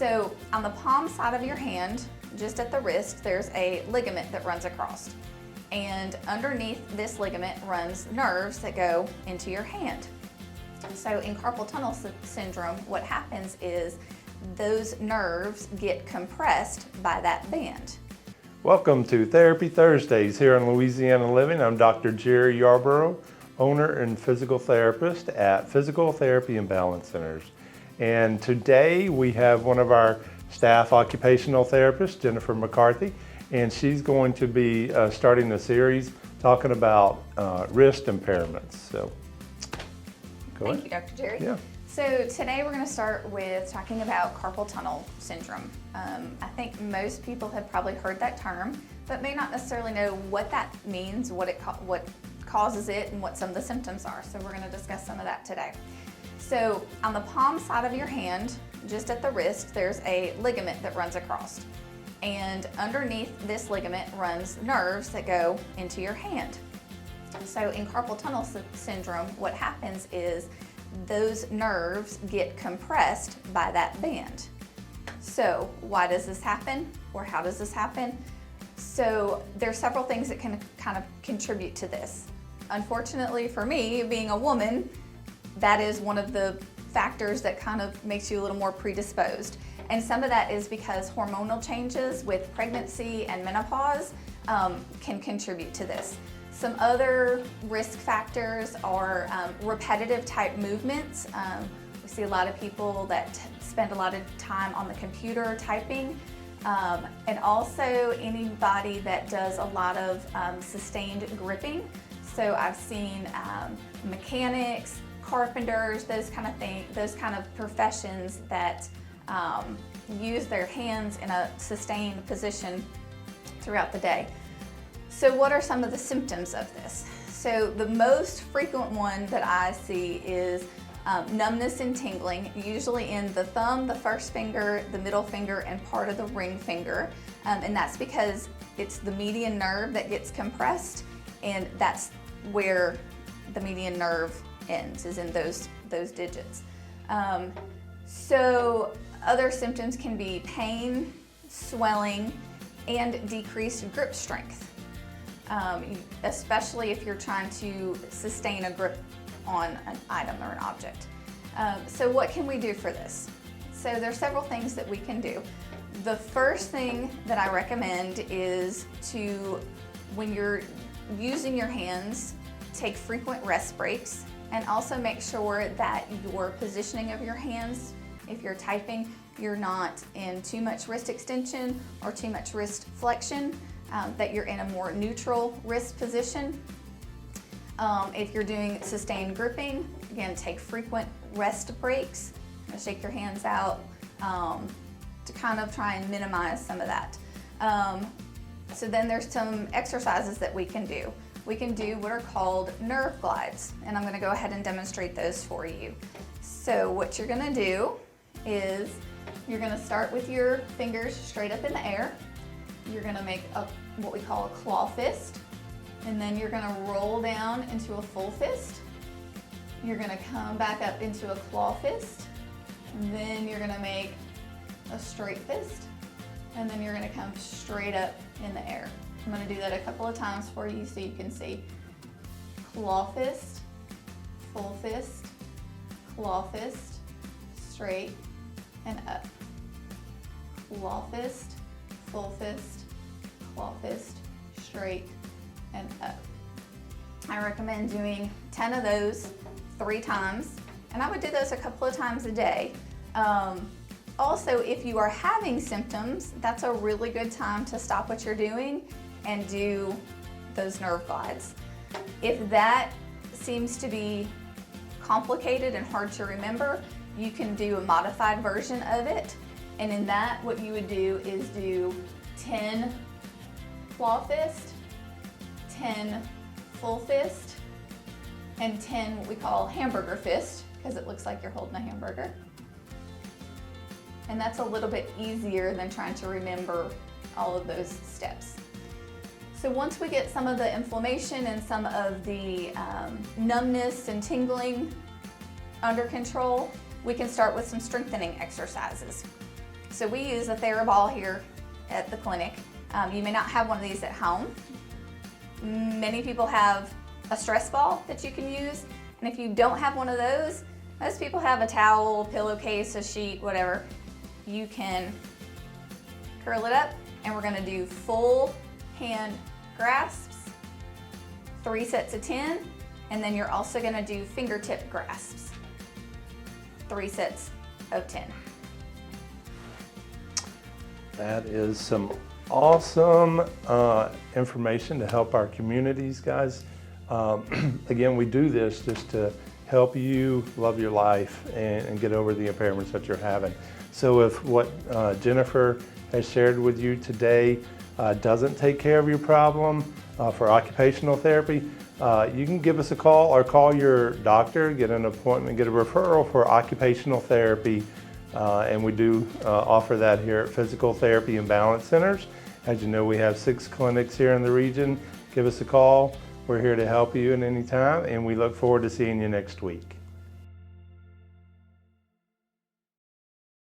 So on the palm side of your hand, just at the wrist, there's a ligament that runs across. And underneath this ligament runs nerves that go into your hand. So in carpal tunnel syndrome, what happens is those nerves get compressed by that band. Welcome to Therapy Thursdays here on Louisiana Living. I'm Dr. Jerry Yarborough, owner and physical therapist at Physical Therapy and Balance Centers. And today we have one of our staff occupational therapists, Jennifer McCarthy, and she's going to be starting a series talking about wrist impairments. So, go ahead. Thank you, Dr. Jerry. Yeah. So today we're going to start with talking about carpal tunnel syndrome. I think most people have probably heard that term, but may not necessarily know what that means, what causes it, and what some of the symptoms are. So we're going to discuss some of that today. So on the palm side of your hand, just at the wrist, there's a ligament that runs across. And underneath this ligament runs nerves that go into your hand. So in carpal tunnel syndrome, what happens is those nerves get compressed by that band. So why does this happen, or how does this happen? So there's several things that can kind of contribute to this. Unfortunately for me, being a woman, that is one of the factors that kind of makes you a little more predisposed. And some of that is because hormonal changes with pregnancy and menopause can contribute to this. Some other risk factors are repetitive type movements. We see a lot of people that spend a lot of time on the computer typing, and also anybody that does a lot of sustained gripping. So I've seen mechanics, carpenters, those kind of professions that use their hands in a sustained position throughout the day. So what are some of the symptoms of this? So the most frequent one that I see is numbness and tingling, usually in the thumb, the first finger, the middle finger, and part of the ring finger. And that's because it's the median nerve that gets compressed, and that's where the median nerve ends, is in those digits. So other symptoms can be pain, swelling, and decreased grip strength, especially if you're trying to sustain a grip on an item or an object. So what can we do for this? So there's several things that we can do. The first thing that I recommend is to, when you're using your hands, take frequent rest breaks, and also make sure that your positioning of your hands, if you're typing, you're not in too much wrist extension or too much wrist flexion, that you're in a more neutral wrist position. If you're doing sustained gripping, again, take frequent rest breaks. Shake your hands out to kind of try and minimize some of that. So then there's some exercises that we can do. We can do what are called nerve glides, and I'm going to go ahead and demonstrate those for you. So what you're going to do is you're going to start with your fingers straight up in the air. You're going to make what we call a claw fist, and then you're going to roll down into a full fist. You're going to come back up into a claw fist, and then you're going to make a straight fist, and then you're going to come straight up in the air. I'm going to do that a couple of times for you so you can see. Claw fist, full fist, claw fist, straight and up. Claw fist, full fist, claw fist, straight and up. I recommend doing 10 of those 3 times, and I would do those a couple of times a day. Also, if you are having symptoms, that's a really good time to stop what you're doing and do those nerve glides. If that seems to be complicated and hard to remember, you can do a modified version of it. And in that, what you would do is do 10 claw fist, 10 full fist, and 10 what we call hamburger fist, because it looks like you're holding a hamburger. And that's a little bit easier than trying to remember all of those steps. So once we get some of the inflammation and some of the numbness and tingling under control, we can start with some strengthening exercises. So we use a TheraBall here at the clinic. You may not have one of these at home. Many people have a stress ball that you can use, and if you don't have one of those, most people have a towel, pillowcase, a sheet, whatever. You can curl it up, and we're gonna do full hand grasps, 3 sets of 10, and then you're also gonna do fingertip grasps, 3 sets of 10. That is some awesome information to help our communities, guys. Again, we do this just to help you love your life and get over the impairments that you're having. So if what Jennifer has shared with you today doesn't take care of your problem for occupational therapy, you can give us a call or call your doctor, get an appointment, get a referral for occupational therapy. And we do offer that here at Physical Therapy and Balance Centers. As you know, we have 6 clinics here in the region. Give us a call. We're here to help you at any time, and we look forward to seeing you next week.